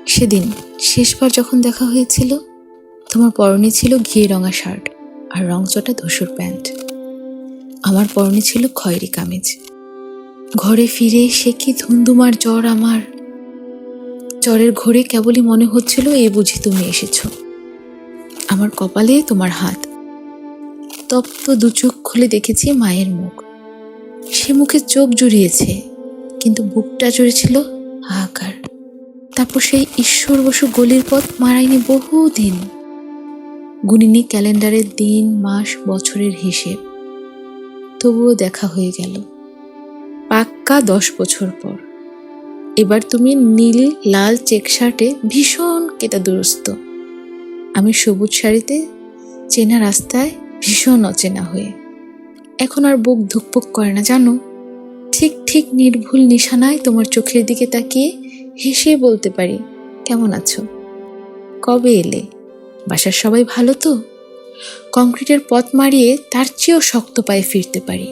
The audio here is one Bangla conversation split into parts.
সেদিন শেষবার যখন দেখা হয়েছিল, তোমার পরনে ছিল ঘিয়ে রঙা শার্ট আর রংচটা ধূসর প্যান্ট, আমার পরনে ছিল খয়েরি কামিজ। ঘরে ফিরে সে কি ধুমধুমার জ্বর আমার। জ্বরের ঘোরে কেবলই মনে হচ্ছিল এই বুঝি তুমি এসেছ। আমার কপালে তোমার হাত। তপ্ত দু চোখ খুলে দেখেছি মায়ের মুখ। সে মুখে চোখ জুড়িয়েছে, কিন্তু বুকটা জুড়েছিল হাহাকার। তারপর সেই ঈশ্বর বসু গলির পথ মারাইনি বহুদিন। গুনিনি ক্যালেন্ডারের দিন, মাস, বছরের হিসেব। তবুও দেখা হয়ে গেল পাক্কা 10 বছর পর। এবার তুমি নীল লাল চেক শার্টে ভীষণ কেতাদুরস্ত, আমি সবুজ শাড়িতে চেনা রাস্তায় ভীষণ অচেনা হয়ে। এখন আর বুক ধুকপুক করে না জানো। ঠিক ঠিক নির্ভুল নিশানায় তোমার চোখের দিকে তাকিয়ে হেসে বলতে পারি, কেমন আছো, কবে এলে, বাসার সবাই ভালো তো। কংক্রিটের পথ মারিয়ে তার চেয়েও শক্ত পায়ে ফিরতে পারি।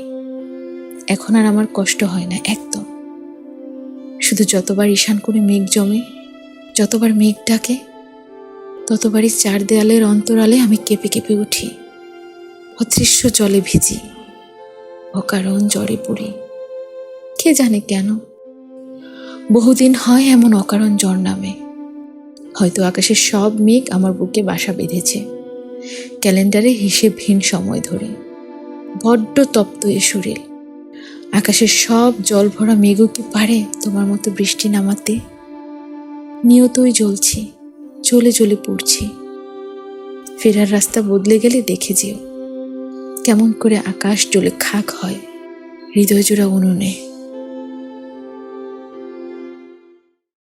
এখন আর আমার কষ্ট হয় না একদম। শুধু যতবার ঈশান করে মেঘ জমে, যতবার মেঘ ডাকে, ততবারই 4 দেয়ালের অন্তরালে আমি কেঁপে কেঁপে উঠি, অদৃশ্য জলে ভিজি, অকারণ জ্বরে পড়ি। কে জানে কেন বহুদিন হয় এমন অকারণ জ্বর নামে। হয়তো আকাশের সব মেঘ আমার বুকে বাসা বেঁধেছে, ক্যালেন্ডারে হিসেবহীন সময় ধরে। বড্ড তপ্ত এ শরীর। আকাশের সব জল ভরা মেঘও কি পারে তোমার মতো বৃষ্টি নামাতে? নিয়তই জ্বলছি, জ্বলে জ্বলে পড়ছি। ফেরার রাস্তা বদলে গেলে দেখে যেও কেমন করে আকাশ জ্বলে খাক হয় হৃদয় জোড়া উনুনে।